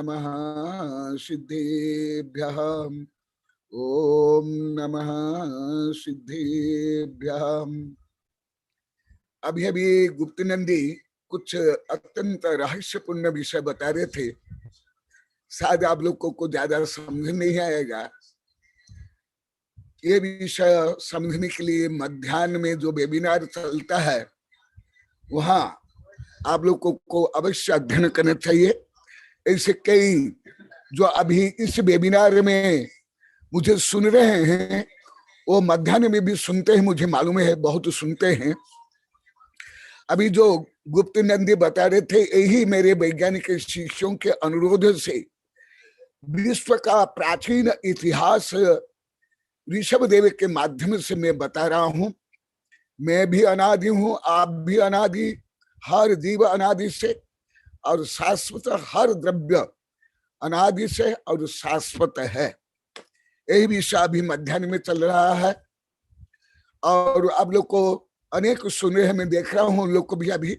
नमः सिद्धेभ्यः। ओम नमः सिद्धेभ्यः। अभी अभी गुप्त नंदी कुछ अत्यंत रहस्यपूर्ण विषय बता रहे थे। शायद आप लोग को ज्यादा समझ नहीं आएगा। ये विषय समझने के लिए मध्याह्न में जो वेबिनार चलता है वहां आप लोग को अवश्य अध्ययन करना चाहिए। ऐसे कई जो अभी इस वेबिनार में मुझे सुन रहे हैं वो मध्याह्न में भी सुनते हैं, मुझे मालूम है बहुत सुनते हैं। अभी जो गुप्त नंदी बता रहे थे यही मेरे वैज्ञानिक शिष्यों के अनुरोध से विश्व का प्राचीन इतिहास ऋषभ देव के माध्यम से मैं बता रहा हूं। मैं भी अनादि हूं, आप भी अनादि, हर जीव अनादि से और शाश्वत, हर द्रव्य अनादि से और शाश्वत है। यही विषय अभी मध्याह्न में चल रहा है और आप लोग को अनेक सुने हैं, मैं देख रहा हूं लोग को भी अभी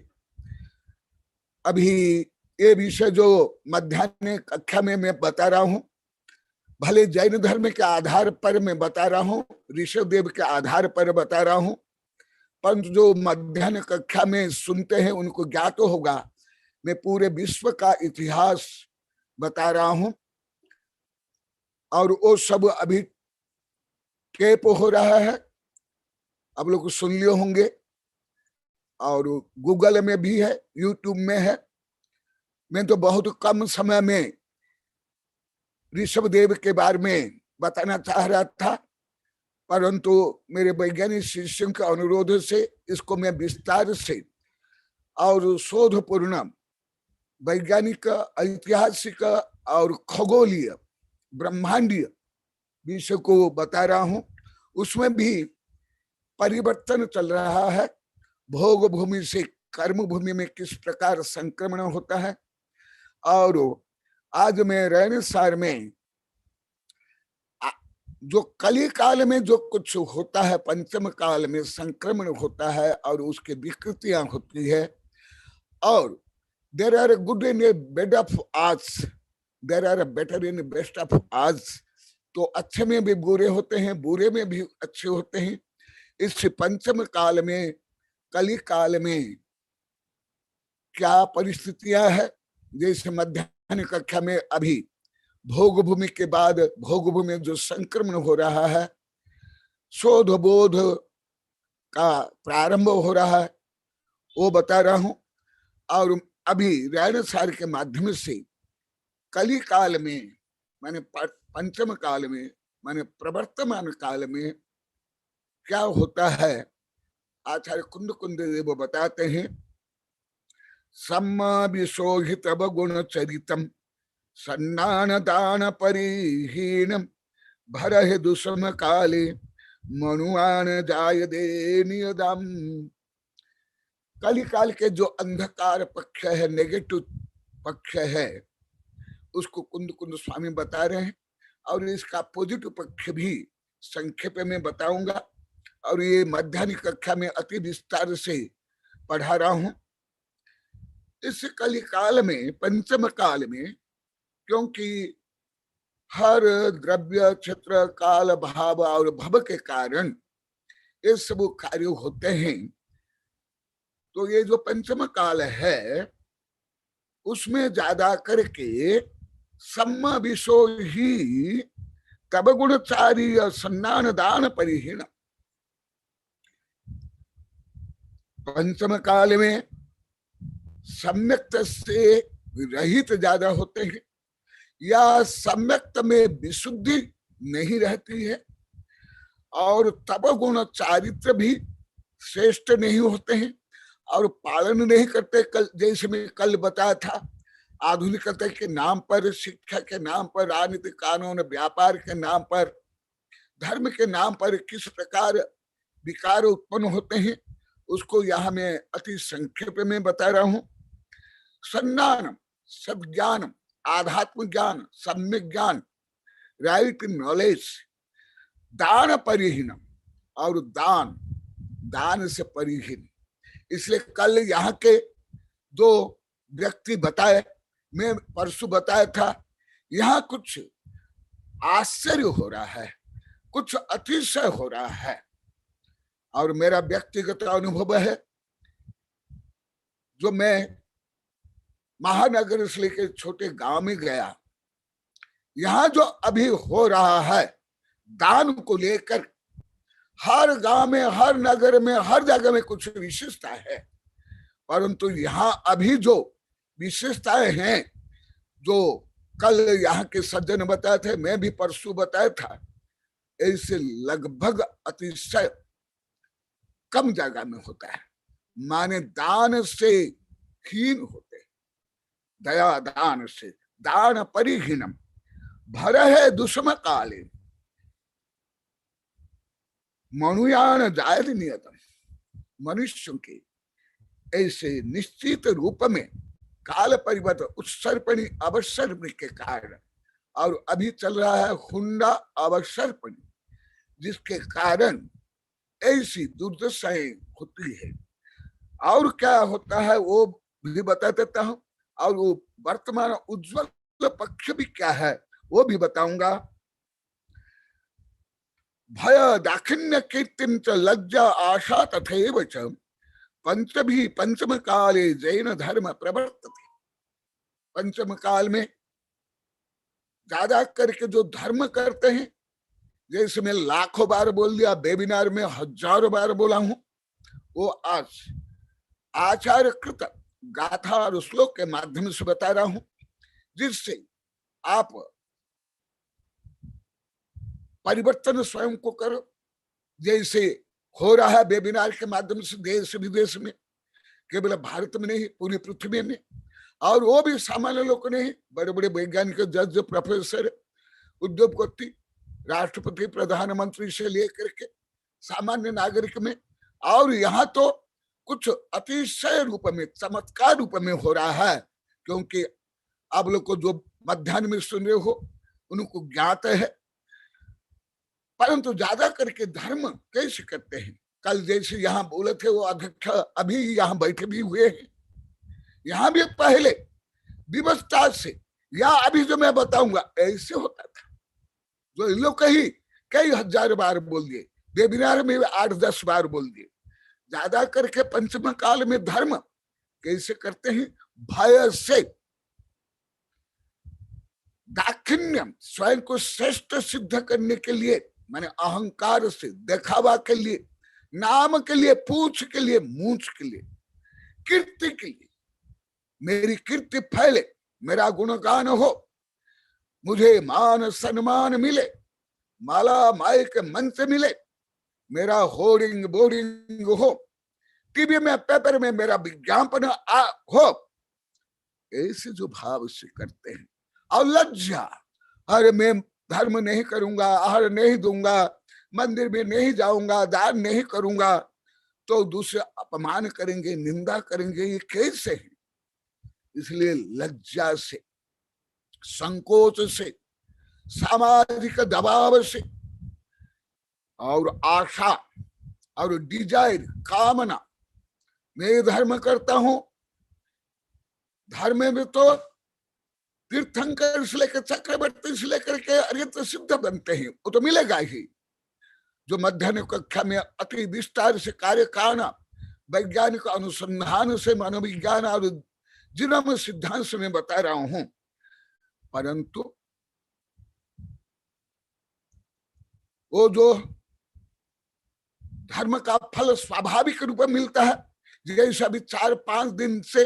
ये विषय जो मध्याह्न कक्षा में मैं बता रहा हूं, भले जैन धर्म के आधार पर मैं बता रहा हूं, ऋषभ देव के आधार पर बता रहा हूं, परंतु जो मध्याह्न कक्षा में सुनते हैं उनको ज्ञात होगा मैं पूरे विश्व का इतिहास बता रहा हूं। और वो सब अभी टेप हो रहा है, आप लोग सुन लिए होंगे और गूगल में भी है, यूट्यूब में है। मैं तो बहुत कम समय में ऋषभ देव के बारे में बताना चाह रहा था, परंतु मेरे वैज्ञानिक शिष्यों के अनुरोध से इसको मैं विस्तार से और शोधपूर्ण वैज्ञानिक, ऐतिहासिक और खगोलीय ब्रह्मांडीय विषय को बता रहा हूं। उसमें भी परिवर्तन चल रहा है, भोग भूमि से कर्म भूमि में किस प्रकार संक्रमण होता है। और आज मैं रैनसार में जो कली काल में जो कुछ होता है, पंचम काल में संक्रमण होता है और उसके विकृतियां होती है। और there are good in a bed of आज, there are better in best of आज। तो अच्छे में भी बुरे होते हैं, बुरे में भी अच्छे होते हैं। इस पंचम काल में, कली काल में क्या परिस्थितियां है, जैसे मध्याह्न कक्षा में अभी भोग भूमि के बाद भोग भूमि में जो संक्रमण हो रहा है, शोध बोध का प्रारंभ हो रहा है, वो बता रहा हूं। और अभी रैनसार के माध्यम से कली काल में माने पंचम काल में माने प्रवर्तमान काल में क्या होता है, आचार्य कुंद कुंद देव बताते हैं। सम्मा विशोहित गुण चरितम सन्नान दान परिहीनम भरह दुष्म काले मनुआन जाय दे नियदम। कली काल के जो अंधकार पक्ष है, नेगेटिव पक्ष है, उसको कुंद कुंद स्वामी बता रहे हैं। और इसका पॉजिटिव पक्ष भी संक्षेप में बताऊंगा और ये मध्याह्न कक्षा में अति विस्तार से पढ़ा रहा हूं। इस कली काल में, पंचम काल में, क्योंकि हर द्रव्य क्षेत्र काल भाव और भव के कारण ये सब कार्य होते हैं, तो ये जो पंचम काल है उसमें ज्यादा करके सम्मा विशो ही तब गुणचारी सन्नान दान परिहीन। पंचम काल में सम्यक्त से रहित ज्यादा होते हैं या सम्यक्त में विशुद्धि नहीं रहती है और तब गुण चारित्र भी श्रेष्ठ नहीं होते हैं और पालन नहीं करते। कल जैसे मैं कल बताया था, आधुनिकता के नाम पर, शिक्षा के नाम पर, राजनीतिक कानून व्यापार के नाम पर, धर्म के नाम पर किस प्रकार विकार उत्पन्न होते हैं, उसको यहाँ मैं अति संक्षेप में बता रहा हूं। सन्नानम सद्ज्ञानम, आध्यात्म ज्ञान, सम्यक ज्ञान, राइट नॉलेज, दान परिहीनम, और दान, दान से परिहीन। इसलिए कल यहाँ के दो व्यक्ति बताए, मैं परसों बताया था, यहाँ कुछ आश्चर्य हो रहा है, कुछ अतिशय हो रहा है। और मेरा व्यक्तिगत अनुभव है, जो मैं महानगर से लेकर छोटे गांव में गया, यहाँ जो अभी हो रहा है दान को लेकर, हर गांव में, हर नगर में, हर जगह में कुछ विशेषता है, परंतु यहाँ अभी जो विशेषताएं हैं, जो कल यहाँ के सज्जन बताए थे, मैं भी परसों बताया था, ऐसे लगभग अतिशय कम जगह में होता है। माने दान से हीन होते, दया दान से, दान परिहीनम भर है दुष्म काले मनुयान जायद नियतम। मनुष्यों के ऐसे निश्चित रूप में काल परिवर्तन, उत्सर्पणी अवसर्पणी के कारण, और अभी चल रहा है हुंडा अवसर्पणी, जिसके कारण ऐसी दुर्दशाएं होती है। और क्या होता है वो भी बता देता हूं, और वो वर्तमान उज्जवल पक्ष भी क्या है वो भी बताऊंगा। भय दाक्षिण्य कीर्तिम च लज्जा आशा तथैव च पंचभी पंचम काले जैन धर्म प्रवर्तते। पंचम काल में ज्यादा करके जो धर्म करते हैं, जैसे मैं लाखों बार बोल दिया, वेबिनार में हजारों बार बोला हूं, वो आज आचार्य कृत गाथा और श्लोक के माध्यम से बता रहा हूं, जिससे आप परिवर्तन स्वयं को करो। जैसे हो रहा है वेबिनार के माध्यम से देश विदेश में, केवल भारत में नहीं, पूरी पृथ्वी में, और वो भी सामान्य लोग नहीं, बड़े बड़े वैज्ञानिक, जज, प्रोफेसर, उद्योगपति, राष्ट्रपति, प्रधानमंत्री से लेकर के सामान्य नागरिक में। और यहाँ तो कुछ अतिशय रूप में, चमत्कार रूप में हो रहा है, क्योंकि आप लोग को जो मध्यान्ह में सुन रहे हो उनको ज्ञात है, परंतु ज्यादा करके धर्म कैसे करते हैं। कल जैसे यहाँ बोले थे वो अध्यक्ष अभी यहाँ बैठे भी हुए हैं, यहाँ भी पहले व्यवस्था से, या अभी जो मैं बताऊंगा ऐसे होता था, जो इन लोग कई हजार बार बोल दिए, वेबिनार में 8-10 बार बोल दिए। ज्यादा करके पंचम काल में धर्म कैसे करते हैं, भय से, दाक्षिण्यम, स्वयं को श्रेष्ठ सिद्ध करने के लिए, माने अहंकार से, दिखावा के लिए, नाम के लिए, पूछ के लिए, मूछ के लिए, कीर्ति के लिए, मेरी कीर्ति फैले, मेरा गुणगान हो, मुझे मान सम्मान मिले, माला माइक मंच मिले, मेरा होर्डिंग बोर्डिंग हो, टीवी में, पेपर में मेरा विज्ञापन हो, ऐसे जो भाव से करते हैं। और लज्जा, अरे मैं धर्म नहीं करूंगा, आहार नहीं दूंगा, मंदिर में नहीं जाऊंगा, दान नहीं करूंगा, तो दूसरे अपमान करेंगे, निंदा करेंगे, ये कैसे है। इसलिए लज्जा से, संकोच से, सामाजिक दबाव से, और आशा और डिजायर, कामना, मैं धर्म करता हूं, धर्म में तो तीर्थंकर से लेकर चक्रवर्ती से लेकर के अर्यंत सिद्ध बनते हैं, वो तो मिलेगा ही। जो मध्यान्ह कक्षा में अति विस्तार से कार्य करना, वैज्ञानिक अनुसंधान से, मनोविज्ञान और जिनम सिद्धांत से मैं बता रहा हूं, परंतु वो जो धर्म का फल स्वाभाविक रूप में मिलता है, जैसे अभी 4-5 दिन से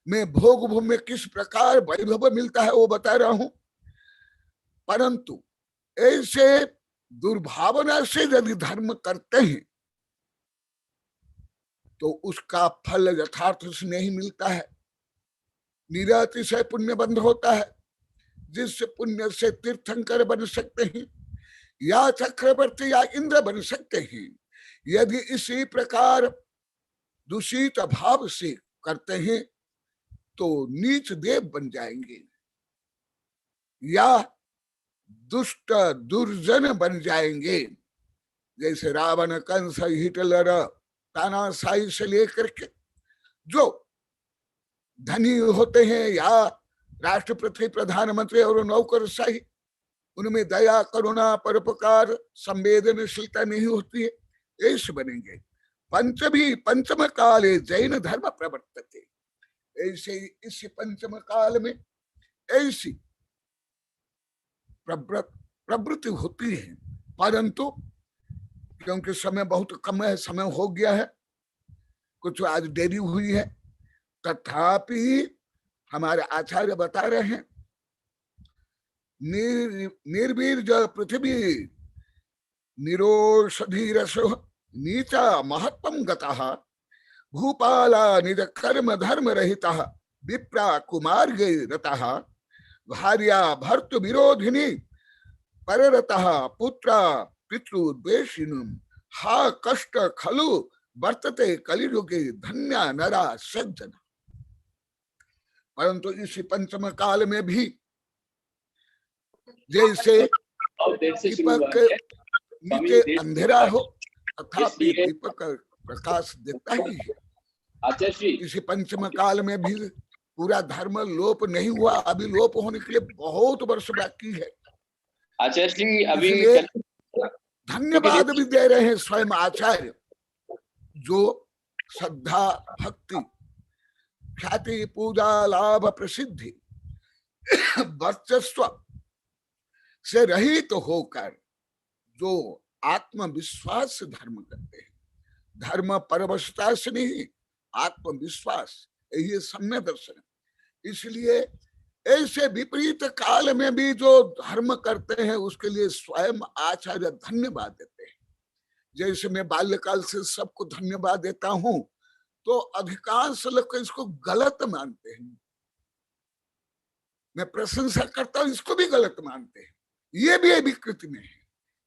मैं भोग भूमि में किस प्रकार वैभव मिलता है वो बता रहा हूं, परंतु ऐसे दुर्भावना से यदि धर्म करते हैं तो उसका फल यथार्थ से नहीं मिलता है। निरातिशय पुण्य बंध होता है, जिससे पुण्य से तीर्थंकर बन सकते हैं, या चक्रवर्ती या इंद्र बन सकते हैं। यदि इसी प्रकार दूषित भाव से करते हैं तो नीच देव बन जाएंगे, या दुष्ट दुर्जन बन जाएंगे। जैसे रावण, कंस, हिटलर, तानाशाही से लेकर के जो धनी होते हैं या राष्ट्रपति, प्रधानमंत्री और नौकरशाही, उनमें दया, करुणा, परोपकार, संवेदनशीलता नहीं होती है, ऐसे बनेंगे। पंचम काले जैन धर्म प्रवर्तते, ऐसे इस पंचम काल में ऐसी प्रवृत्ति होती है। परंतु क्योंकि समय बहुत कम है, समय हो गया है, कुछ आज देरी हुई है, तथापि हमारे आचार्य बता रहे हैं निर्वीर्ज पृथ्वी निरोषधि रसो नीचा महत्वम गतः भूपाला निज कर्म धर्म रहितः विप्रा कुमार्गे रतः भार्या भर्तृ विरोधिनी पररतः पुत्रा पितृद्वेषिणुम हा कष्ट खलु वर्तते कलियुगे धन्या नरा सज्जन। परंतु इसी पंचम काल में भी जैसे दीपक नीचे अंधेरा हो तथापि दीपक प्रकाश देता ही है। इसी पंचम काल में भी पूरा धर्म लोप नहीं हुआ, अभी लोप होने के लिए बहुत वर्ष बाकी है। आचार्य जी अभी धन्यवाद भी दे रहे हैं स्वयं आचार्य, जो श्रद्धा, भक्ति, ख्याति, पूजा, लाभ, प्रसिद्धि, वर्चस्व से रहित तो होकर जो आत्मविश्वास से धर्म करते हैं, धर्म परवशता से नहीं, आत्मविश्वास, यही सम्य दर्शन। इसलिए ऐसे विपरीत काल में भी जो धर्म करते हैं उसके लिए स्वयं आचार्य धन्यवाद देते हैं। जैसे मैं बाल्यकाल से सबको धन्यवाद देता हूं, तो अधिकांश लोग इसको गलत मानते हैं। मैं प्रशंसा करता हूं, इसको भी गलत मानते हैं। ये भी विकृति में है,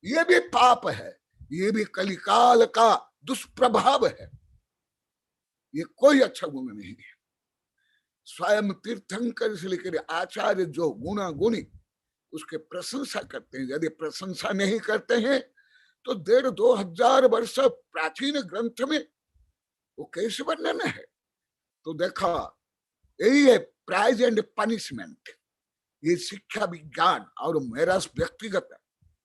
ये भी पाप है, ये भी कलिकाल का दुष्प्रभाव है, ये कोई अच्छा गुण नहीं है। स्वयं तीर्थंकर से लेकर आचार्य जो गुणा गुणी उसके प्रशंसा करते हैं। यदि प्रशंसा नहीं करते हैं तो 1500-2000 वर्ष प्राचीन ग्रंथ में वो कैसे वर्णन है। तो देखा, यही है प्राइज एंड पनिशमेंट, ये शिक्षा विज्ञान। और मेरा व्यक्तिगत,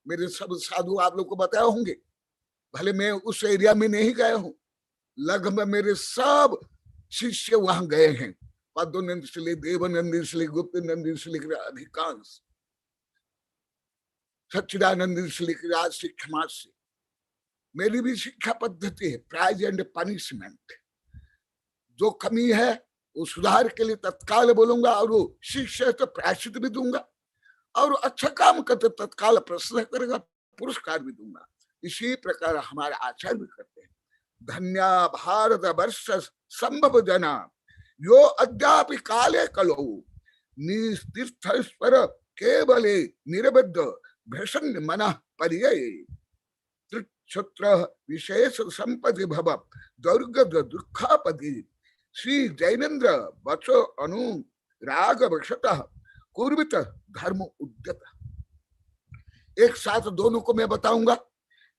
मेरे सब साधु आप लोग को बताया होंगे, भले मैं उस एरिया में नहीं गया हूं, लगभग मेरे सब शिष्य वहां गए हैं। पद्मनंद से ले, देवानंद से ले, गुप्त नंद से लेकर अधिकांश, सच्चिदानंद से लेकर आज शिक्षा से। मेरी भी शिक्षा पद्धति है प्राइज एंड पनिशमेंट। जो कमी है वो सुधार के लिए तत्काल बोलूंगा, और वो शिष्य तो प्रायश्चित भी दूंगा, और अच्छा काम करते तत्काल प्रशंसा करेगा, पुरस्कार भी दूंगा। इसी प्रकार हमारे आचार्य भी करते हैं। धन्या भारत वर्ष संभव जना यो अद्यापि काले कलो निस्तीर्थस्वर केवले निरबद्ध भ्रषण मन पर्यय त्रिक्षत्र विशेष संपत्ति भव दुर्गद दुखापति श्री जैनेन्द्र वचो अनु राग वशतः कुर्वित धर्म उद्यत। एक साथ दोनों को मैं बताऊंगा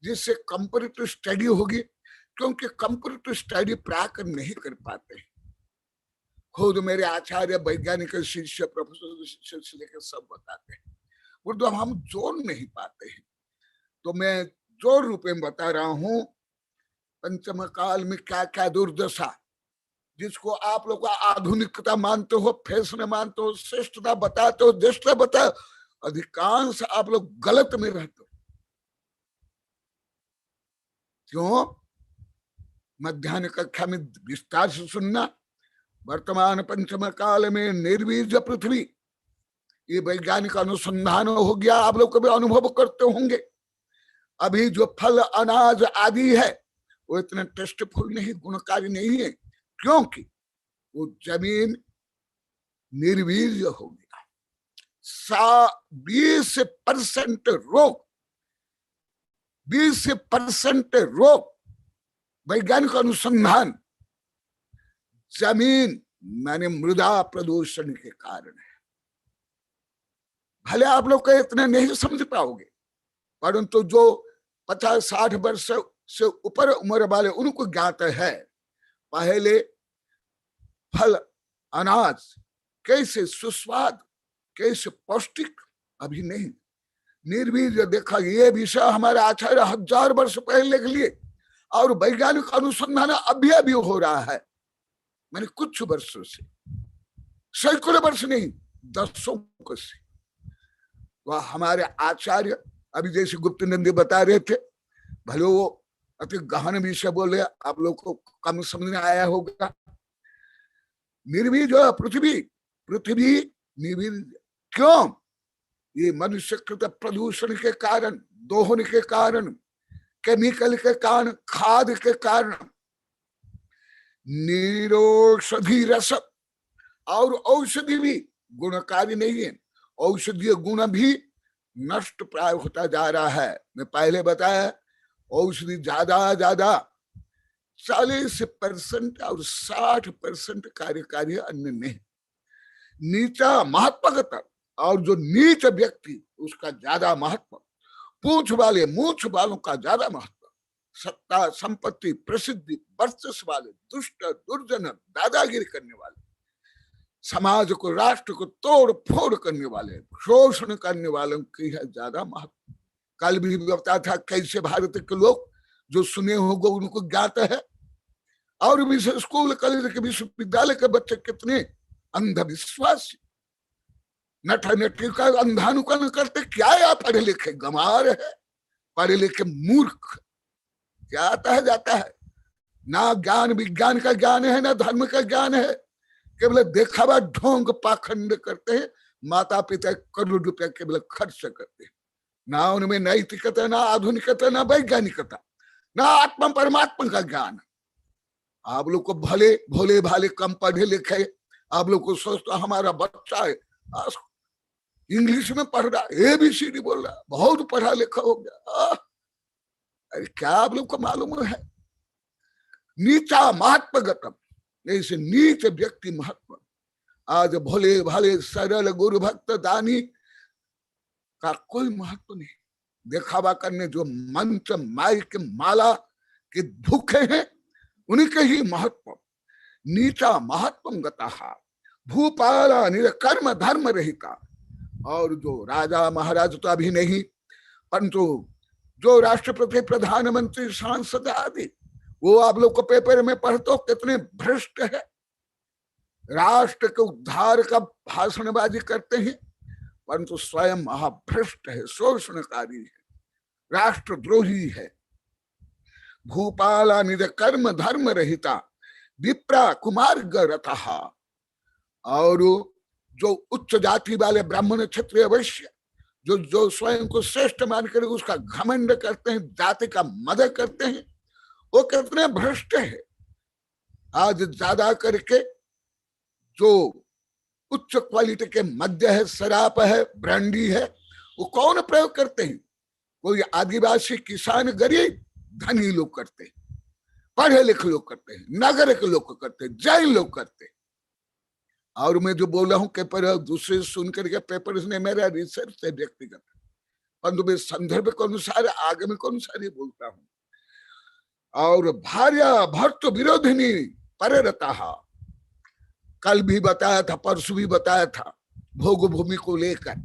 जिससे कंपैरेटिव स्टडी होगी, क्योंकि कंपैरेटिव स्टडी प्राक नहीं कर पाते। खुद मेरे आचार्य, वैज्ञानिक शिष्य, प्रोफेसर शिष्य से लेकर सब बताते हैं, उर्दू हम जोड़ नहीं पाते हैं। तो मैं जोड़ रूप में बता रहा हूं पंचम काल में क्या क्या दुर्दशा, जिसको आप लोग आधुनिकता मानते हो, फैशन मानते हो, श्रेष्ठता बताते हो, ज्येष्ठता बताते, अधिकांश आप लोग गलत में रहते हो। क्यों? मध्याह्न कक्षा में विस्तार से सुनना। वर्तमान पंचम काल में निर्वीर्य पृथ्वी, ये वैज्ञानिक अनुसंधान हो गया, आप लोग कभी अनुभव करते होंगे। अभी जो फल, अनाज आदि है वो इतना टेस्टफुल नहीं, गुणकारी नहीं है, क्योंकि वो जमीन निर्वीर्य हो गया। 20% रोग, 20% रोग वैज्ञानिक अनुसंधान जमीन माने मृदा प्रदूषण के कारण है। भले आप लोग इतना नहीं समझ पाओगे, परंतु जो 50-60 वर्ष से ऊपर उम्र वाले उनको ज्ञात है। पहले फल, अनाज कैसे सुस्वाद, कैसे पौष्टिक, अभी नहीं। निर्वीर्य देखा, ये विषय हमारे आचार्य 1000 वर्ष पहले लिख लिए और वैज्ञानिक अनुसंधान अभी अभी हो रहा है, मैंने कुछ वर्षों से, सैकड़ों वर्ष नहीं, दशकों से। वह हमारे आचार्य, अभी जैसे गुप्त नंदी बता रहे थे, भले वो अति गहन विषय बोले, आप लोग को कम समझ में आया होगा। निर्वीर्य जो पृथ्वी, पृथ्वी निर्वीर्य क्यों? ये मनुष्यकृत प्रदूषण के कारण, दोहन के कारण, केमिकल के कारण, खाद के कारण। निरोषधि रस और औषधि भी गुणकारी नहीं है, औषधीय गुण भी नष्ट प्राय होता जा रहा है। मैं पहले बताया औषधि ज्यादा 40% और 60% कार्यकारी अन्य नहीं। नीचा महत्वगत, और जो नीच व्यक्ति उसका ज्यादा महत्व, पूंछ वाले मूछ वालों का ज्यादा महत्व, सत्ता संपत्ति प्रसिद्धि वर्चस्व वाले, दुष्ट दुर्जन दादागिरी करने वाले, समाज को राष्ट्र को तोड़ फोड़ करने वाले, शोषण करने वालों की है ज्यादा महत्व। कल भी बताया था कैसे भारत के लोग जो सुने होंगे उनको ज्ञात है, और भी स्कूल कॉलेज के विश्वविद्यालय के बच्चे कितने अंधविश्वासी, नट नटी का अंधानुकरण करते। क्या या पढ़े लिखे गंवार है, पढ़े लिखे मूर्ख, क्या आता है जाता है, ना ज्ञान विज्ञान का ज्ञान है ना धर्म का ज्ञान है, केवल देखावा ढोंग पाखंड करते हैं। माता पिता करोड़ रुपया केवल खर्च करते हैं, ना उनमें नैतिकता, ना आधुनिकता, ना वैज्ञानिकता, ना आत्मा परमात्मा का ज्ञान। आप लोग को भले भोले भाले कम पढ़े लिखे, आप लोग को सोचता हमारा बच्चा है इंग्लिश में पढ़ रहा, ABCD बोल रहा, बहुत पढ़ा लिखा हो गया। अरे क्या आप लोग को मालूम है? नीचा महत्वगतम, ऐसे नीच व्यक्ति महत्व। आज भोले भाले सरल गुरु भक्त दानी का कोई महत्व नहीं। दिखावा करने जो मंच माइक माला के भूखे हैं उनके ही महत्व। नीचा महत्व गता भूपाला निरकर्म धर्म रहिता। और जो राजा महाराज तो अभी नहीं, परंतु जो राष्ट्रपति प्रधानमंत्री सांसद आदि, वो आप लोग को पेपर में पढ़ते हो कितने भ्रष्ट है, राष्ट्र के उद्धार का भाषणबाजी करते हैं, परंतु स्वयं महाभ्रष्ट है, शोषणकारी है, राष्ट्रद्रोही है। भूपाला निज कर्म धर्म रहिता विप्रा कुमार रथा। और जो उच्च जाति वाले ब्राह्मण क्षत्रिय वैश्य जो स्वयं को श्रेष्ठ मानकर उसका घमंड करते हैं, जाति का मदद करते हैं, वो कितने भ्रष्ट है। आज ज्यादा करके जो उच्च क्वालिटी के मद्य है, शराब है, ब्रांडी है, वो कौन प्रयोग करते हैं? कोई आदिवासी किसान गरीब धनी लोग करते हैं, पढ़े लिखे लोग करते हैं, नगर के लोग करते हैं, जैन लोग करते हैं। और मैं जो बोल रहा हूँ पेपर दूसरे सुन करके पेपर ने मेरा रिसर्च से व्यक्तिगत, परंतु मैं संदर्भ के अनुसार आगम के अनुसार ही बोलता हूँ। और भार्या भर्त विरोधिनी पररता, कल भी बताया था, परसों भी बताया था, भोग भूमि को लेकर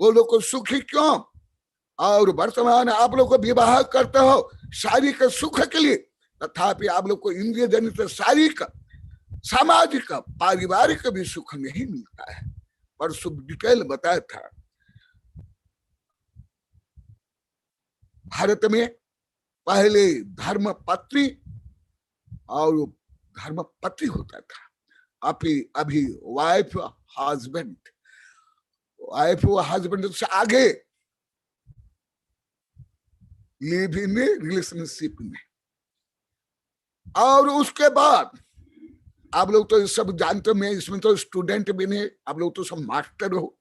वो लोग को सुखी क्यों? और वर्तमान आप लोग को विवाह करते हो शारीरिक सुख के लिए, तथापि आप लोग को इंद्रिय जनित शारीरिक सामाजिक पारिवारिक भी सुख नहीं मिलता है। परसों डिटेल बताया था। भारत में पहले धर्म पत्नी और धर्म पति होता था, अभी वाइफ हस्बैंड, वाइफ हस्बैंड से आगे लिव इन रिलेशनशिप में। और उसके बाद आप लोग तो सब जानते हो, मैं इसमें तो स्टूडेंट भी नहीं, आप लोग तो सब मास्टर हो,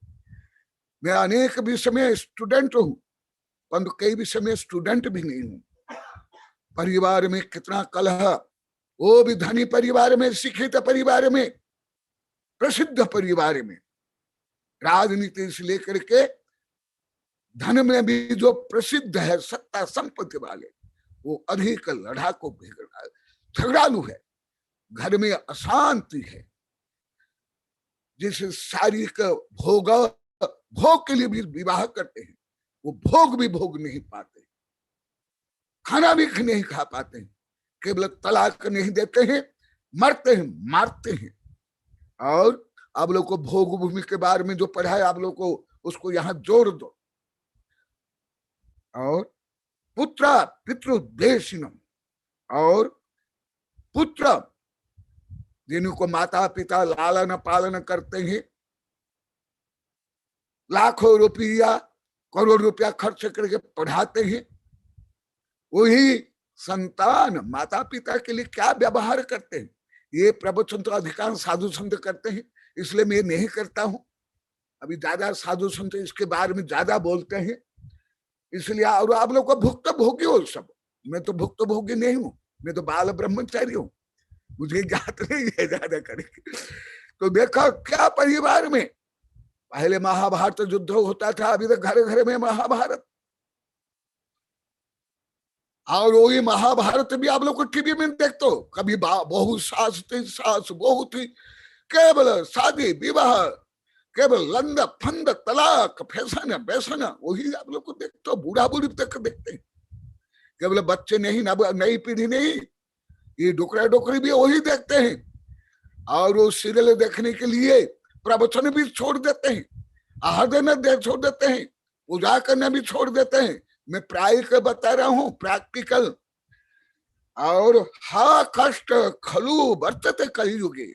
मैं अनेक विषय में स्टूडेंट हूं, परंतु कई विषय में स्टूडेंट भी नहीं हूं। परिवार में कितना कलह, वो भी धनी परिवार में, शिक्षित परिवार में, प्रसिद्ध परिवार में। राजनीति से लेकर के धन में भी जो प्रसिद्ध है, सत्ता संपत्ति वाले, वो अधिक लड़ाकू झगड़ालू है, घर में अशांति है। जिस शारीरिक भोग के लिए भी विवाह करते हैं, वो भोग भी भोग नहीं पाते, खाना भी नहीं खा पाते, केवल तलाक नहीं देते हैं, मरते हैं, मारते हैं। और आप लोग को भोग भूमि के बारे में जो पढ़ा है, आप लोग को उसको यहां जोड़ दो। और पुत्र पितृदेशिनम, और पुत्र जिनको माता पिता लालन पालन करते हैं, लाखों रुपया करोड़ रुपया खर्च करके पढ़ाते हैं, वही संतान माता पिता के लिए क्या व्यवहार करते हैं। ये प्रवचन तो अधिकांश साधु संत करते हैं, इसलिए मैं नहीं करता हूं। अभी ज्यादा साधु संत इसके बारे में ज्यादा बोलते हैं, इसलिए। और आप लोग को भुक्त भोगी हो सब, मैं तो भुक्त भोगी नहीं हूं, मैं तो बाल ब्रह्मचारी हूं, मुझे ज्ञात नहीं है ज्यादा करके। तो देखो क्या परिवार में पहले महाभारत युद्ध होता था, अभी तो घर घर में महाभारत। और वही महाभारत भी आप लोग को टीवी में देखते हो, कभी बहु सास थी, सास बहु थी, केवल शादी विवाह, केवल लंद फंद तलाक फैशन बैसन, वही आप लोग को देखते हो, बूढ़ा बूढ़ी तक देखते हैं। केवल बच्चे नहीं, नई पीढ़ी नहीं, ये डोकरा डोकरी भी वही देखते हैं। और वो सीरियल देखने के लिए प्रवचन भी छोड़ देते हैं, आहार देना छोड़ देते हैं, पूजा करना भी छोड़ देते हैं। मैं प्रायिक बता रहा हूं, प्रैक्टिकल। और हा कष्ट खलु वर्तते कलियुगे,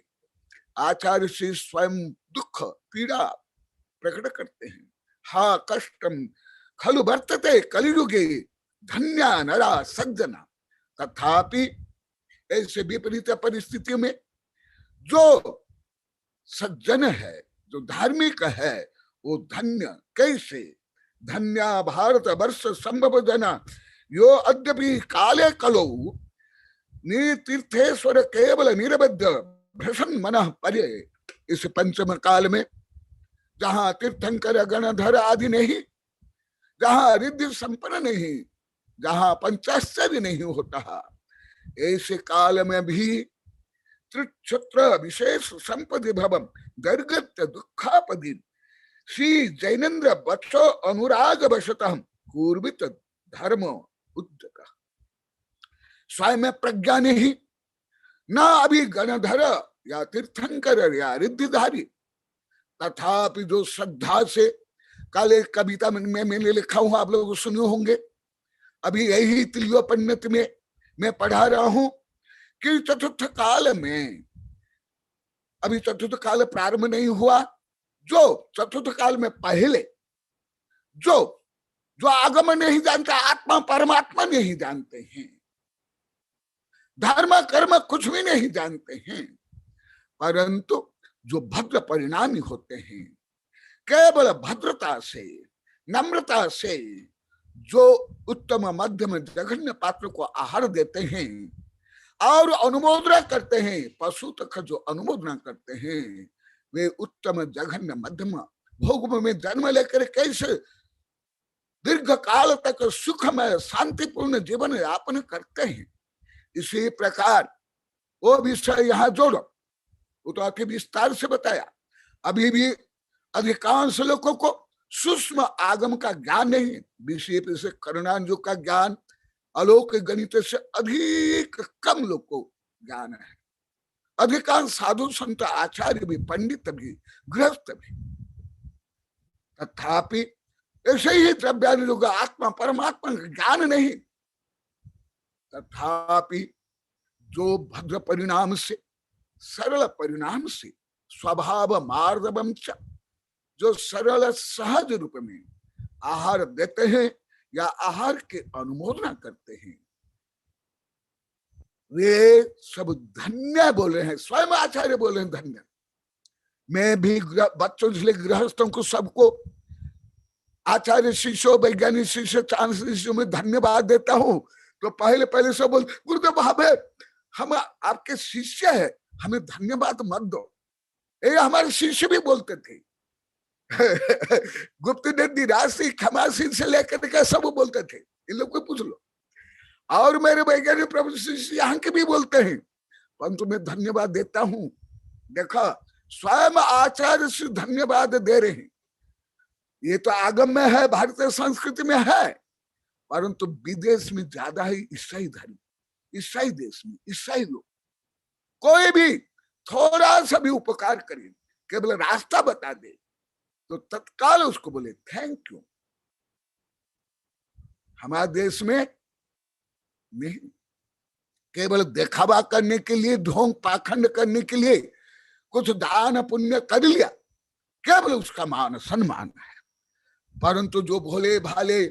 आचार्य श्री स्वयं दुख पीड़ा प्रकट करते हैं। हा कष्टम खलु वर्तते कलियुगे धन्या नरा सज्जना। तथापि ऐसे विपरीत परिस्थितियों में जो सज्जन है, जो धार्मिक है, वो धन्य कैसे? धन्या भारत वर्ष संभव जना यो अद्यपि काले कलो तीर्थेश्वर केवल निरबद्ध भ्रषण मन परे। इस पंचम काल में जहां तीर्थंकर गणधर आदि नहीं, जहां रिद्धि संपन्न नहीं, जहां पंचाश्चर्य नहीं होता, ऐसे काल में भी त्रिक्षत्र विशेष संपदि भवम गर्गत दुखापदि श्री जैनेन्द्र वत्स अनुराग वशतः पूर्वित धर्म उद्यत। स्वयं में प्रज्ञा नहीं, न अभी गणधर या तीर्थंकर या रिद्धिधारी, तथापि जो श्रद्धा से, कल एक कविता में मैंने लिखा हूं, आप लोग सुने होंगे, अभी यही तिल्योपनिषद में मैं पढ़ा रहा हूं कि चतुर्थ काल में, अभी चतुर्थ काल प्रारंभ नहीं हुआ, जो चतुर्थ काल में पहले जो जो आगम नहीं जानते, आत्मा परमात्मा नहीं जानते हैं, धर्म कर्म कुछ भी नहीं जानते हैं, परंतु जो भद्र परिणामी होते हैं, केवल भद्रता से नम्रता से जो उत्तम मध्यम जघन्य पात्र को आहार देते हैं और अनुमोदना करते हैं, पशु तक जो अनुमोदना करते हैं, वे उत्तम जघन्य मध्यम भोग में जन्म लेकर कैसे दीर्घ काल तक सुखमय शांतिपूर्ण जीवन यापन करते हैं। इसी प्रकार वो विषय यहाँ जोड़ो, वो तो आखिर विस्तार से बताया। अभी भी अधिकांश लोगों को सूक्ष्म आगम का ज्ञान नहीं, विशेष से करुणांजु का ज्ञान अलौकिक गणित से अधिक कम लोग को ज्ञान है। अधिकांश साधु संत आचार्य भी, पंडित भी, गृहस्थ भी, तथापि ऐसे ही द्रव्यादि लोग आत्मा परमात्मा का ज्ञान नहीं, तथापि जो भद्र परिणाम से, सरल परिणाम से, स्वभाव मार्दवम च, जो सरल सहज रूप में आहार देते हैं या आहार के अनुमोदना करते हैं, वे सब धन्य बोल रहे हैं। स्वयं आचार्य बोल रहे हैं धन्य। मैं भी बच्चों से गृहस्थों को सबको आचार्य शिष्यों, वैज्ञानिक शिष्य, चांद शिष्यों में धन्यवाद देता हूं, तो पहले पहले सब बोल, गुरुदेव भावे हम आपके शिष्य है, हमें धन्यवाद मत दो। ये हमारे शिष्य भी बोलते थे। गुप्त नंदी राशि खमासी से लेकर के सब बोलते थे, इन लोग को पूछ लो। और मेरे वैज्ञानिक प्रभु शिष्य यहाँ के भी बोलते हैं, परंतु मैं धन्यवाद देता हूं। देखा स्वयं आचार्य से धन्यवाद दे रहे हैं। ये तो आगम में है, भारतीय संस्कृति में है, परंतु विदेश में ज्यादा है ईसाई धर्म, ईसाई देश में ईसाई लोग कोई भी थोड़ा सा भी उपकार करे, केवल रास्ता बता दे तो तत्काल उसको बोले थैंक यू। हमारे देश में नहीं, केवल दिखावा करने के लिए, ढोंग पाखंड करने के लिए कुछ दान पुण्य कर लिया, केवल उसका मान सम्मान है। परंतु जो भोले भाले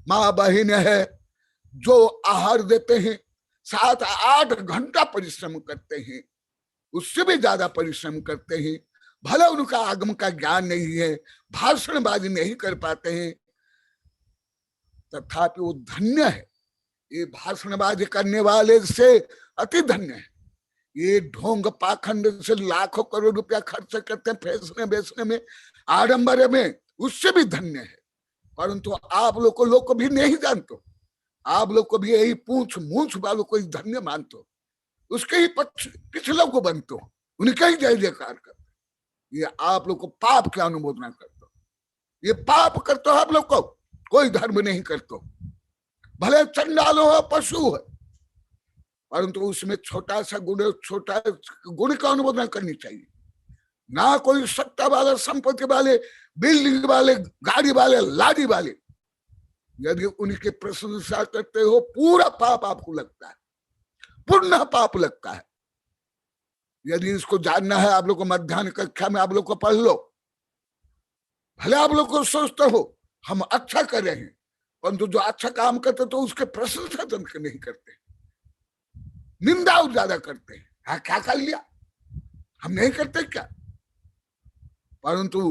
माँ बहन है, जो आहार देते हैं, 7-8 घंटा परिश्रम करते हैं, उससे भी ज्यादा परिश्रम करते हैं, भले उनका आगम का ज्ञान नहीं है, भाषणबाजी नहीं कर पाते हैं, तथापि वो धन्य है। ये भाषणबाजी करने वाले से अति धन्य है। ये ढोंग पाखंड से लाखों करोड़ रुपया खर्च करते हैं फैसने बेचने में, आडंबर में, उससे भी धन्य है। परंतु आप लोग को भी नहीं जानते, आप लोग को भी यही पूछ मूछ वालों को धन्य मानते, उसके ही पिछलों को बनते, उनका ही जय जयकार करते। ये आप लोग को पाप की अनुमोदना करते, ये पाप करते हो आप लोग को, कोई धर्म नहीं करते। भले चंडाल हो, पशु है, परंतु उसमें छोटा सा गुण का अनुमोदन करनी चाहिए। ना कोई सत्ता वाले, संपत्ति वाले, बिल्डिंग वाले, गाड़ी वाले, लाड़ी वाले, यदि उनकी प्रशंसा करते हो पूरा पाप आपको लगता है, पुण्य पाप लगता है। यदि इसको जानना है आप लोग को, मध्याह्न कक्षा में आप लोग को पढ़ लो। भले आप लोग को सोचते हो हम अच्छा कर रहे हैं, परंतु जो अच्छा काम करते तो उसके प्रशंसा जनक नहीं करते, निंदा ज्यादा करते हैं। हाँ, क्या कर लिया, हम नहीं करते क्या? परंतु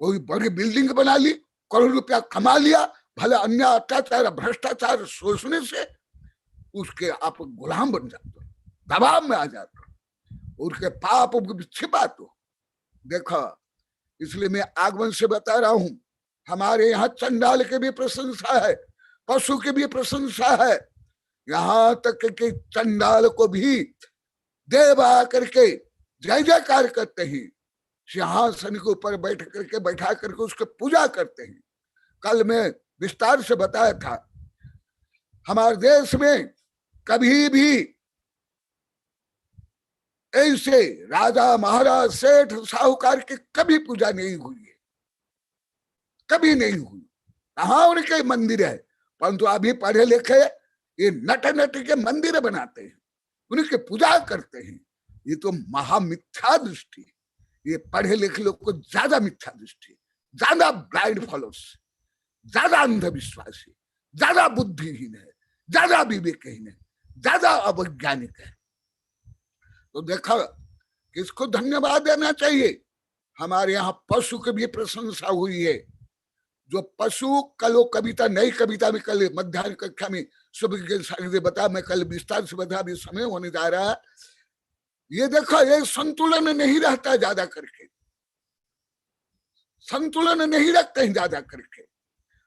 कोई बड़ी बिल्डिंग बना ली, करोड़ रुपया कमा लिया, भले अन्य अत्याचार भ्रष्टाचार शोषण से उसके आप गुलाम बन जाते हो, दबाव में आ जाते हो, उसके पाप छिपा तो देखो। इसलिए मैं आगमन से बता रहा हूं, हमारे यहाँ चंडाल की भी प्रशंसा है, पशु की भी प्रशंसा है, यहाँ तक कि चंडाल को भी देव आकर के जय जयकार करते हैं, सिंहासन के ऊपर बैठा करके उसकी पूजा करते हैं। कल मैं विस्तार से बताया था, हमारे देश में कभी भी ऐसे राजा महाराज सेठ साहूकार की कभी पूजा नहीं हुई है, कभी नहीं हुई। कहाँ उनके मंदिर है, परंतु अभी पढ़े लिखे ये नट के मंदिर बनाते हैं, उनकी पूजा करते हैं। ये तो महामिथ्या दृष्टि, ये पढ़े लिखे लोग को ज्यादा मिथ्या दृष्टि, ज्यादा ब्लाइंड फॉलोअर्स, ज्यादा अंधविश्वासी, ज्यादा बुद्धिहीन है, ज्यादा विवेकहीन है, ज्यादा अवैज्ञानिक है। तो देखा, किसको धन्यवाद देना चाहिए? हमारे यहाँ पशु की भी प्रशंसा हुई है। जो पशु, कल वो कविता, नई कविता में कल मध्याह्न कक्षा में सुबह के साथ बता, मैं कल विस्तार से बता, अभी समय होने जा रहा है। ये देखो, ये संतुलन नहीं रहता, ज्यादा करके संतुलन नहीं रखते हैं ज्यादा करके।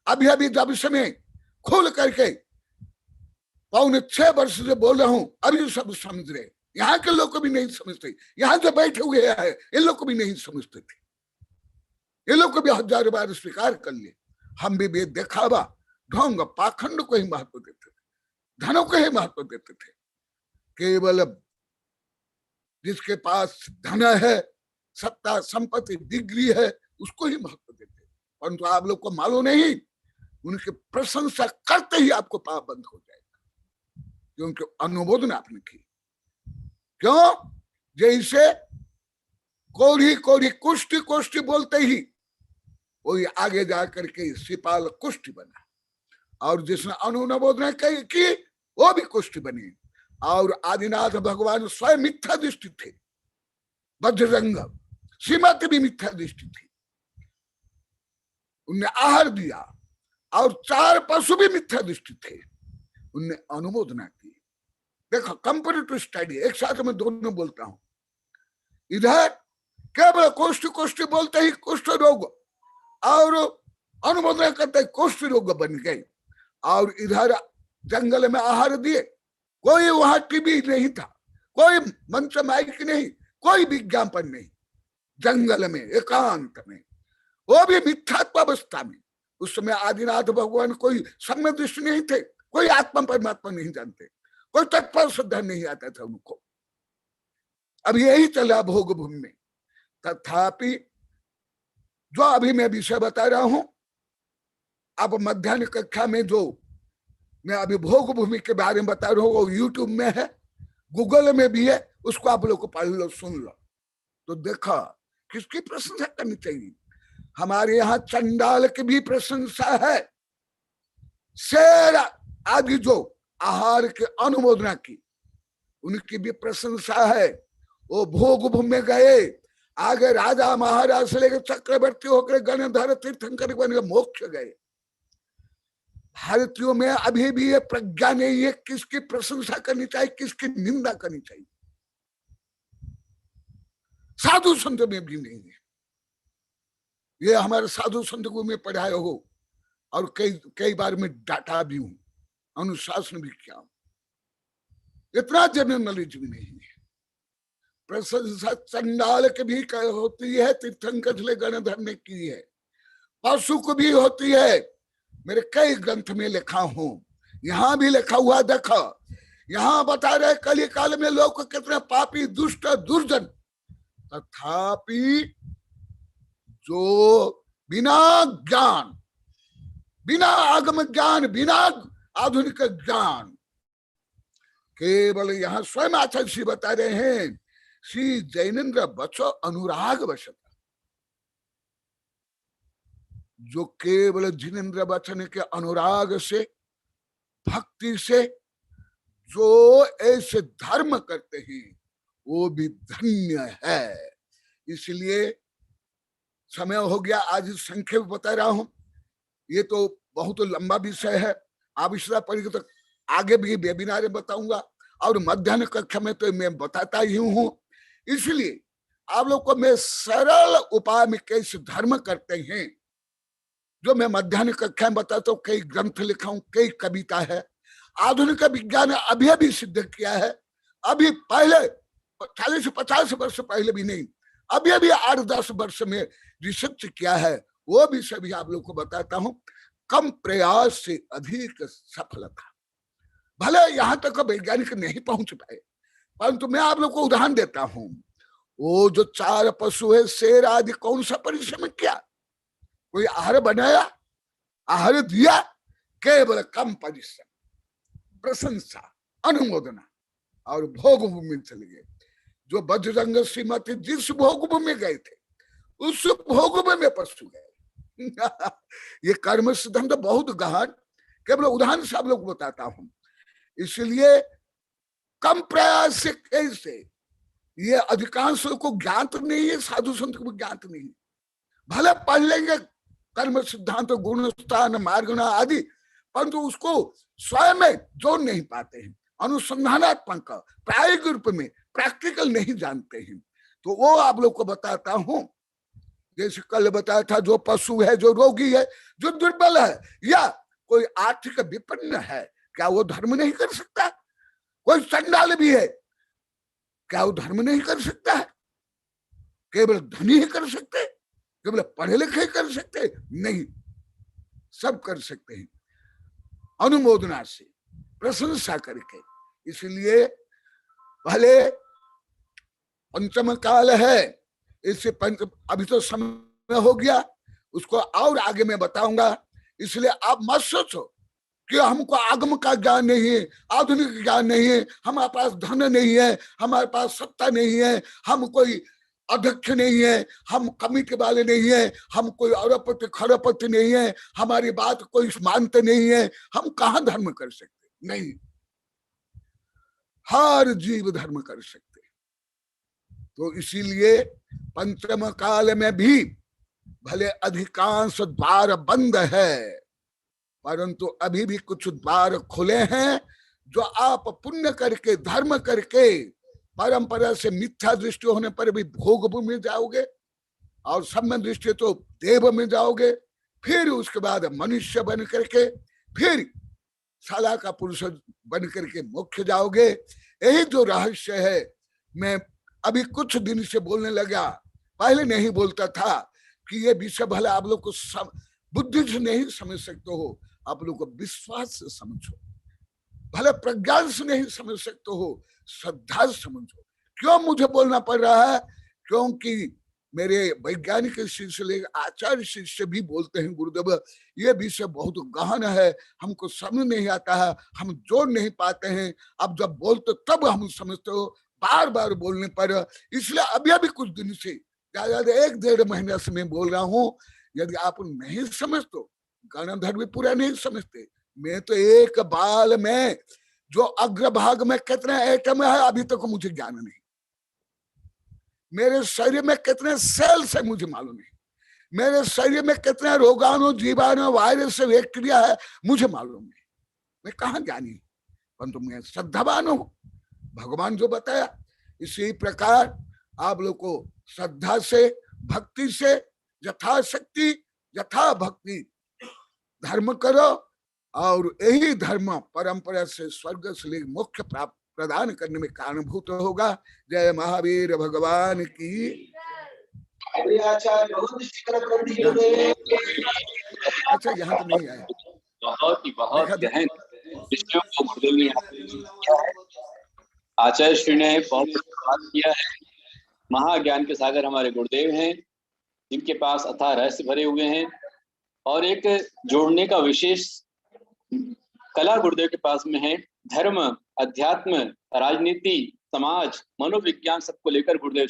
अभी अभी जब समय खोल करके 5.25 वर्ष से बोल रहा हूं, अभी सब समझ रहे। यहाँ के लोग को भी नहीं समझते, यहाँ जो बैठे हुए हैं इन लोग को भी नहीं समझते थे, ये लोग को भी 1000 बार स्वीकार कर लिए। हम भी दिखावा, ढोंग पाखंड को ही महत्व देते थे, धनों को ही महत्व देते थे। केवल जिसके पास धन है, सत्ता संपत्ति डिग्री है, उसको ही महत्व देते। परंतु आप लोग को मालूम नहीं, उनकी प्रशंसा करते ही आपको पाप बंद हो जाएगा, क्योंकि अनुमोदन आपने की। क्यों? जैसे कोढ़ी कोढ़ी कुष्ठी कुष्ठी बोलते ही वही आगे जाकर के सिपाल कुष्ठी बना, और जिसने अनुमोदन की वो भी कुष्ठी बनी। और आदिनाथ भगवान स्वयं मिथ्या दृष्टि थे, बजरंग श्रीमत भी मिथ्या दृष्टि थी, उनने आहार दिया। और 4 पशु भी मिथ्या दृष्टि थे, उनने अनुमोदना की। देखो, कंपैरेटिव स्टडी, एक साथ में दोनों बोलता हूं। इधर केवल कुष्ठ कुष्ठ बोलते ही कुष्ठ रोग, और अनुमोदना करते ही कुष्ठ रोग बन गए। और इधर जंगल में आहार दिए, कोई वहां टीवी नहीं था, कोई मंच माइक नहीं, कोई विज्ञापन नहीं, जंगल में एकांत में, वो भी मिथ्यात्व अवस्था में। उस समय आदिनाथ भगवान कोई सम्य दृष्टि नहीं थे, कोई आत्मा परमात्मा नहीं जानते, कोई तत्पर श्रद्धा नहीं आता था उनको। अब यही चला भोग भूमि में। तथापि जो अभी मैं विषय बता रहा हूं, आप मध्याह्न कक्षा में जो मैं अभी भोग भूमि के बारे में बता रहा हूं, वो यूट्यूब में है, गूगल में भी है, उसको आप लोग को पढ़ लो, सुन लो, तो देखा किसकी प्रशंसा करनी चाहिए। हमारे यहाँ चंडाल की भी प्रशंसा है, शेर आदि जो आहार के अनुमोदना की, उनकी भी प्रशंसा है। वो भोग भूमि में गए, आगे राजा महाराज से लेकर चक्रवर्ती होकर गणधर तीर्थंकर बन मोक्ष गए। भारतीयों में अभी भी ये प्रज्ञा नहीं है किसकी प्रशंसा करनी चाहिए, किसकी निंदा करनी चाहिए। साधु संत में भी नहीं है ये। हमारे साधु संत को मैं पढ़ाए हो और कई बार मैं डांटा भी हूं, अनुशासन भी किया हूं, इतना जनरल नॉलेज भी नहीं है। प्रशंसा चंडाल की भी होती है, तीर्थंकर गणधर ने की है, पशु को भी होती है। मेरे कई ग्रंथ में लिखा हूं, यहां भी लिखा हुआ देखो। यहां बता रहे कली काल में लोग कितने पापी दुष्ट दुर्जन, तथापि जो बिना ज्ञान, बिना आगम ज्ञान, बिना आधुनिक ज्ञान, केवल यहां स्वयं आचार्य श्री बता रहे हैं, श्री जैनेन्द्र बचो अनुराग वशता, जो केवल जिनेन्द्र वचन के अनुराग से, भक्ति से जो ऐसे धर्म करते हैं वो भी धन्य है। इसलिए समय हो गया, आज संक्षेप बता रहा हूं, ये तो बहुत लंबा विषय है, आवश्यकता पड़ेगी तो आगे भी वेबिनार में बताऊंगा, और मध्याह्न कक्षा में तो मैं बताता ही हूं। इसलिए आप लोग को मैं सरल उपाय में कैसे धर्म करते हैं जो मैं मध्याह्न कक्षा में बताता हूँ। कई ग्रंथ लिखा हूं, कई कविता है, आधुनिक विज्ञान ने अभी अभी सिद्ध किया है, अभी पहले 40 से 50 वर्ष पहले भी नहीं, अभी अभी 8-10 वर्ष में रिसर्च किया है, वो भी सभी आप लोग को बताता हूं। कम प्रयास से अधिक सफलता। भले यहां तक वैज्ञानिक नहीं पहुंच पाए, परंतु मैं आप लोग को उदाहरण देता हूं। वो जो 4 पशु है, शेर आदि, कौन सा परिश्रम किया? कोई आहार बनाया, आहार दिया, केवल कम परिश्रम, प्रशंसा, अनुमोदना, और भोग भूमि में चले गए। जो बजरंग श्रीमती जिस भोग भूमि में गए थे, उस भोग भूमि में पशु गए। ये कर्म सिद्धांत बहुत गहन, केवल उदाहरण से आप लोग को बताता हूं। इसलिए कम प्रयास से कैसे, ये अधिकांश को ज्ञात नहीं है, साधु संत को ज्ञात नहीं है। भले पढ़ लेंगे कर्म सिद्धांत, गुण स्थान, मार्गुण आदि, परंतु उसको स्वयं में जोड़ नहीं पाते हैं, अनुसंधानात्मक प्रायोगिक रूप में प्रैक्टिकल नहीं जानते हैं। तो वो आप लोग को बताता हूं। जैसे कल बताया था, जो पशु है, जो रोगी है, जो दुर्बल है, या कोई आर्थिक विपन्न है, क्या वो धर्म नहीं कर सकता? कोई चंडाल भी है, क्या वो धर्म नहीं कर सकता है? केवल धनी ही कर सकते, केवल पढ़े लिखे कर सकते? नहीं, सब कर सकते हैं, अनुमोदना से, प्रशंसा करके। इसलिए भले पंचम काल है, इससे अभी तो समय हो गया, उसको और आगे मैं बताऊंगा। इसलिए आप मत सोचो कि हमको आगम का ज्ञान नहीं है, आधुनिक ज्ञान नहीं है, हमारे पास धन नहीं है, हमारे पास सत्ता नहीं है, हम कोई अध्यक्ष नहीं है, हम कमिटी वाले नहीं है, हम कोई अरबपति खरबपति नहीं है, हमारी बात कोई मानते नहीं है, हम कहाँ धर्म कर सकते? नहीं, हर जीव धर्म कर सकते। तो इसीलिए पंचम काल में भी भले अधिकांश द्वार बंद है, परंतु अभी भी कुछ द्वार खुले हैं, जो आप पुण्य करके, धर्म करके, परंपरा से मिथ्या दृष्टि होने पर भी भोग भूमि में जाओगे, और सम्य दृष्टि तो देव में जाओगे, फिर उसके बाद मनुष्य बन करके, फिर शाला का पुरुष बन करके मोक्ष जाओगे। यही जो रहस्य है, मैं अभी कुछ दिन से बोलने लगा पहले नहीं बोलता था कि ये विषय भले आप लोग को बुद्धि से नहीं समझ सकते हो, आप लोग को विश्वास से समझो, भले प्रज्ञान से नहीं समझ सकते हो, श्रद्धा से समझो। क्यों मुझे बोलना पड़ रहा है? क्योंकि मेरे वैज्ञानिक सिलसिले आचार्य शिष्य भी बोलते हैं, गुरुदेव ये विषय बहुत गहन है, हमको समझ नहीं आता है, हम जोड़ नहीं पाते हैं, अब जब बोलते तब हम समझते हो, बार बार बोलने पर। इसलिए अभी कुछ दिन से ज्यादा 1-1.5 महीने से मैं बोल रहा हूँ, यदि आप नहीं समझते, गणधर भी पूरा नहीं समझते। मैं तो एक बाल में जो अग्रभाग में कितने एटम है अभी तक मुझे ज्ञान नहीं, मेरे शरीर में कितने सेल्स है मुझे मालूम नहीं, मेरे शरीर में कितने रोगाणु जीवाणु वायरस बैक्टीरिया है मुझे मालूम नहीं, मैं कहाँ ज्ञानी हूँ, परंतु मैं श्रद्धावान हूँ, भगवान जो बताया। इसी प्रकार आप लोग को श्रद्धा से, भक्ति से, यथाशक्ति यथा भक्ति धर्म करो, और यही धर्म परंपरा से स्वर्ग से मोक्ष प्राप्त प्रदान करने में कारणभूत होगा। जय महावीर भगवान की। अच्छा, यहाँ तो नहीं आया, बहुत ही बहुत गहन विषयों को गुरुदेव ने किया है। आचार्य श्री ने बहुत बात किया है। महाज्ञान के सागर हमारे गुरुदेव हैं, जिनके पास अथाह रहस्य भरे हुए हैं, और एक जोड़ने का विशेष कला गुरुदेव के पास में है। धर्म, अध्यात्म, राजनीति, समाज, मनोविज्ञान सबको लेकर गुरुदेव